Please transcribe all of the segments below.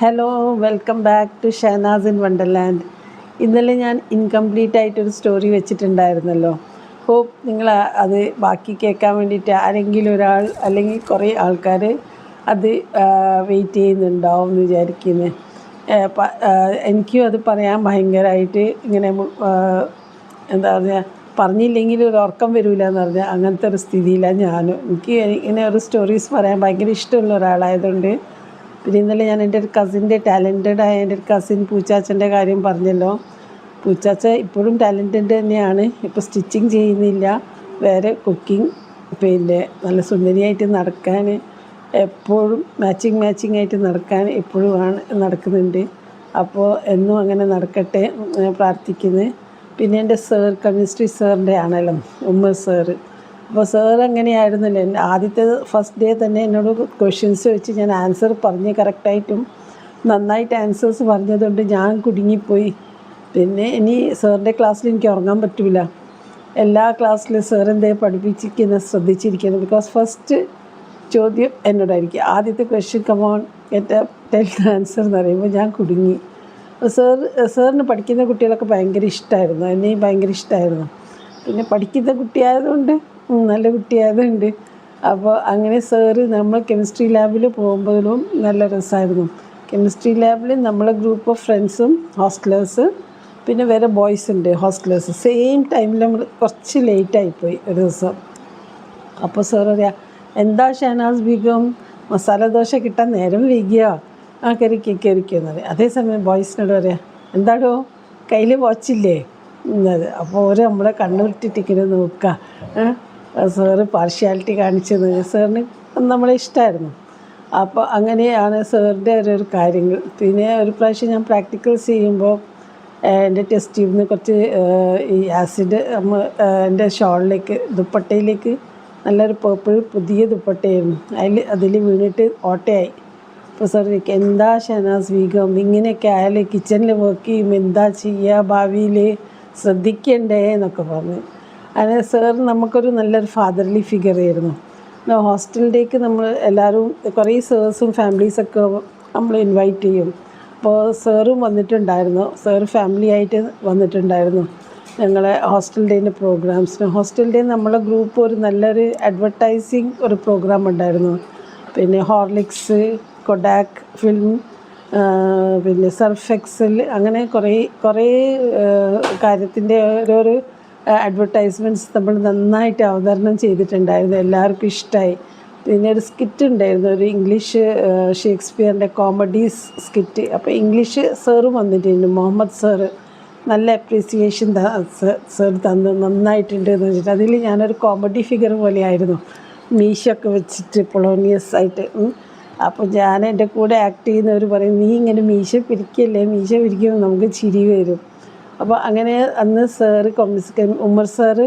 Hello, welcome back to Shahnaz in Wonderland. ഇന്നലെ ഞാൻ incomplete ആയിട്ടൊരു സ്റ്റോറി വെച്ചിട്ടുണ്ടായിരുന്നല്ലോ. ഹോപ്പ് നിങ്ങൾ അത് ബാക്കി കേൾക്കാൻ വേണ്ടിയിട്ട് ആരെങ്കിലും ഒരാൾ അല്ലെങ്കിൽ കുറേ ആൾക്കാർ അത് വെയിറ്റ് ചെയ്യുന്നുണ്ടാവും എന്ന് വിചാരിക്കുന്നു. എനിക്കും അത് പറയാൻ ഭയങ്കരമായിട്ട് ഇങ്ങനെ എന്താ പറയുക, പറഞ്ഞില്ലെങ്കിൽ ഒരു ഉറക്കം വരില്ല എന്ന് പറഞ്ഞാൽ അങ്ങനത്തെ ഒരു സ്ഥിതിയിലാണ് ഞാനും. എനിക്ക് ഇങ്ങനെ ഒരു സ്റ്റോറീസ് പറയാൻ ഭയങ്കര ഇഷ്ടമുള്ള ഒരാളായതുകൊണ്ട്. പിന്നെ ഇന്നലെ ഞാൻ എൻ്റെ ഒരു കസിൻ്റെ ടാലൻറ്റഡായ എൻ്റെ ഒരു കസിൻ പൂച്ചാച്ചൻ്റെ കാര്യം പറഞ്ഞല്ലോ. പൂച്ചാച്ച ഇപ്പോഴും ടാലൻറ്റഡ് തന്നെയാണ്. ഇപ്പോൾ സ്റ്റിച്ചിങ് ചെയ്യുന്നില്ല, വേറെ കുക്കിംഗ്, പിന്നെ നല്ല സുന്ദരിയായിട്ട് നടക്കാൻ, എപ്പോഴും മാച്ചിങ് ആയിട്ട് നടക്കാൻ എപ്പോഴും നടക്കുന്നുണ്ട്. അപ്പോൾ എന്നും അങ്ങനെ നടക്കട്ടെ പ്രാർത്ഥിക്കുന്നു. പിന്നെ എൻ്റെ കെമിസ്ട്രി സാറിൻ്റെ ആണല്ലോ, ഉമ്മർ സാറ്. അപ്പോൾ സാർ എങ്ങനെയായിരുന്നല്ലോ, ആദ്യത്തെ ഫസ്റ്റ് ഡേ തന്നെ എന്നോട് ക്വസ്റ്റ്യൻസ് വെച്ച് ഞാൻ ആൻസർ പറഞ്ഞ് കറക്റ്റായിട്ടും നന്നായിട്ട് ആൻസേഴ്സ് പറഞ്ഞതുകൊണ്ട് ഞാൻ കുടുങ്ങിപ്പോയി. പിന്നെ ഇനി സാറിൻ്റെ ക്ലാസ്സിൽ എനിക്ക് ഉറങ്ങാൻ പറ്റില്ല. എല്ലാ ക്ലാസ്സിലും സാർ എന്തേ പഠിപ്പിച്ചിരിക്കുന്നത് ശ്രദ്ധിച്ചിരിക്കുന്നത്. ബിക്കോസ് ഫസ്റ്റ് ചോദ്യം എന്നോടായിരിക്കും, ആദ്യത്തെ ക്വസ്റ്റ്യൻ കമോൺ ടെൽ ആൻസർ എന്ന് പറയുമ്പോൾ ഞാൻ കുടുങ്ങി. സാറിന് പഠിക്കുന്ന കുട്ടികളൊക്കെ ഭയങ്കര ഇഷ്ടമായിരുന്നു, എന്നെയും ഭയങ്കര ഇഷ്ടമായിരുന്നു. പിന്നെ പഠിക്കുന്ന കുട്ടിയായതുകൊണ്ട് നല്ല കുട്ടിയായതുകൊണ്ട് അപ്പോൾ അങ്ങനെ സാറ് നമ്മൾ കെമിസ്ട്രി ലാബിൽ പോകുമ്പോഴും നല്ല രസമായിരുന്നു. കെമിസ്ട്രി ലാബിൽ നമ്മളെ ഗ്രൂപ്പ് ഓഫ് ഫ്രണ്ട്സും ഹോസ്റ്റലേഴ്സ്, പിന്നെ വേറെ ബോയ്സ് ഉണ്ട് ഹോസ്റ്റലേഴ്സ്. സെയിം ടൈമിൽ നമ്മൾ കുറച്ച് ലേറ്റായിപ്പോയി ഒരു ദിവസം. അപ്പോൾ സാർ പറയാം, എന്താ ഷഹനാസ് ബീഗം മസാല ദോശ കിട്ടാൻ നേരം വൈകിയോ? ആ കയറിക്കുന്നത്. അതേസമയം ബോയ്സിനോട് പറയാം, എന്താടോ കയ്യിൽ വാച്ചില്ലേ എന്നത്. അപ്പോൾ ഓരോ നമ്മളെ കണ്ണുവിട്ടിട്ടിങ്ങനെ നോക്കുക. സാറ് പാർഷ്യാലിറ്റി കാണിച്ചത് സാറിന് നമ്മളെ ഇഷ്ടമായിരുന്നു. അപ്പോൾ അങ്ങനെയാണ് സാറിൻ്റെ ഓരോരോ കാര്യങ്ങൾ. പിന്നെ ഒരു പ്രാവശ്യം ഞാൻ പ്രാക്ടിക്കൽസ് ചെയ്യുമ്പോൾ എൻ്റെ ടെസ്റ്റ് ട്യൂബിൽ നിന്ന് കുറച്ച് ഈ ആസിഡ് എൻ്റെ ഷോളിലേക്ക് ദുപ്പട്ടയിലേക്ക് നല്ലൊരു പേർപ്പിൾ പുതിയ ദുപ്പട്ടയായിരുന്നു, അതിൽ വീണിട്ട് ഓട്ടയായി. അപ്പോൾ സാർ ചോദിക്കുക, എന്താ ഷഹനാസ് ബീഗം ഇങ്ങനെയൊക്കെ ആയാലും കിച്ചണിൽ വർക്ക് ചെയ്യുമ്പോൾ എന്താ ചെയ്യുക, ഭാവിയിൽ ശ്രദ്ധിക്കണ്ടേ എന്നൊക്കെ പറഞ്ഞു. അങ്ങനെ സാർ നമുക്കൊരു നല്ലൊരു ഫാദർലി ഫിഗർ ആയിരുന്നു. ഹോസ്റ്റലിലേക്ക് നമ്മൾ എല്ലാവരും കുറേ സാഴ്സും ഫാമിലീസൊക്കെ നമ്മൾ ഇൻവൈറ്റ് ചെയ്യും. അപ്പോൾ സാറും വന്നിട്ടുണ്ടായിരുന്നു, സാറ് ഫാമിലി ആയിട്ട് വന്നിട്ടുണ്ടായിരുന്നു ഞങ്ങളെ ഹോസ്റ്റൽ ഡേൻ്റെ പ്രോഗ്രാംസിന്. ഹോസ്റ്റൽ ഡേ നമ്മളെ ഗ്രൂപ്പ് ഒരു നല്ലൊരു അഡ്വർടൈസിങ് ഒരു പ്രോഗ്രാം ഉണ്ടായിരുന്നു. പിന്നെ ഹോർലിക്സ്, കൊഡാക്ക് ഫിലിം, പിന്നെ സർഫ് എക്സൽ, അങ്ങനെ കുറേ കാര്യത്തിൻ്റെ ഓരോരോ അഡ്വർടൈസ്മെൻറ്റ്സ് നമ്മൾ നന്നായിട്ട് അവതരണം ചെയ്തിട്ടുണ്ടായിരുന്നു. എല്ലാവർക്കും ഇഷ്ടമായി. പിന്നെ ഒരു സ്കിറ്റ് ഉണ്ടായിരുന്നു, ഒരു ഇംഗ്ലീഷ് ഷേക്സ്പിയറിൻ്റെ കോമഡി സ്കിറ്റ്. അപ്പോൾ ഇംഗ്ലീഷ് സാറും വന്നിട്ടുണ്ട്, മുഹമ്മദ് സാറ്. നല്ല അപ്രീസിയേഷൻ സാർ തന്നു, നന്നായിട്ടുണ്ട് എന്ന് വെച്ചിട്ട്. അതിൽ ഞാനൊരു കോമഡി ഫിഗർ പോലെയായിരുന്നു, മീശയൊക്കെ വെച്ചിട്ട് പൊളോണിയസ് ആയിട്ട്. അപ്പോൾ ഞാൻ എൻ്റെ കൂടെ ആക്ട് ചെയ്യുന്നവർ പറയും, നീ ഇങ്ങനെ മീശ പിരിക്കല്ലേ, മീശ പിരിക്കുമ്പോൾ നമുക്ക് ചിരി വരും. അപ്പോൾ അങ്ങനെ അന്ന് സാറ് ഉമ്മർ സാറ്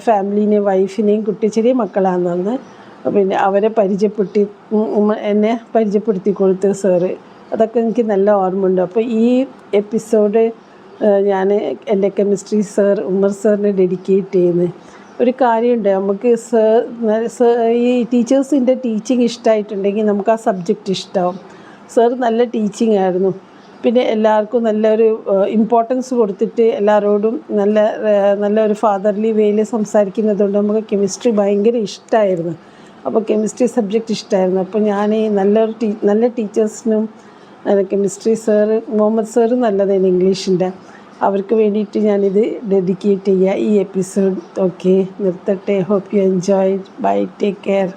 ഫാമിലീനെയും വൈഫിനെയും ചെറിയ മക്കളാണെന്ന് അന്ന്, പിന്നെ അവരെ എന്നെ പരിചയപ്പെടുത്തി കൊടുത്ത് സാറ്. അതൊക്കെ എനിക്ക് നല്ല ഓർമ്മയുണ്ട്. അപ്പോൾ ഈ എപ്പിസോഡ് ഞാൻ എൻ്റെ കെമിസ്ട്രി സാർ ഉമ്മർ സാറിനെ ഡെഡിക്കേറ്റ് ചെയ്യുന്നത്. ഒരു കാര്യമുണ്ട്, നമുക്ക് ഈ ടീച്ചേഴ്സിൻ്റെ ടീച്ചിങ് ഇഷ്ടമായിട്ടുണ്ടെങ്കിൽ നമുക്ക് ആ സബ്ജക്റ്റ് ഇഷ്ടമാവും. സാർ നല്ല ടീച്ചിങ് ആയിരുന്നു. പിന്നെ എല്ലാവർക്കും നല്ലൊരു ഇമ്പോർട്ടൻസ് കൊടുത്തിട്ട് എല്ലാവരോടും നല്ലൊരു ഫാദർലി വേയിൽ സംസാരിക്കുന്നതുകൊണ്ട് നമുക്ക് കെമിസ്ട്രി ഭയങ്കര ഇഷ്ടമായിരുന്നു. അപ്പോൾ കെമിസ്ട്രി സബ്ജക്റ്റ് ഇഷ്ടമായിരുന്നു. അപ്പോൾ ഞാൻ നല്ല ടീച്ചേഴ്സിനും കെമിസ്ട്രി സാറ് മുഹമ്മദ് സാറ് നല്ലതായിരുന്നു ഇംഗ്ലീഷിൻ്റെ, അവർക്ക് വേണ്ടിയിട്ട് ഞാനിത് ഡെഡിക്കേറ്റ് ചെയ്യുക ഈ എപ്പിസോഡ്. ഓക്കെ, നിർത്തട്ടെ. Hope you enjoy. Bye, take care.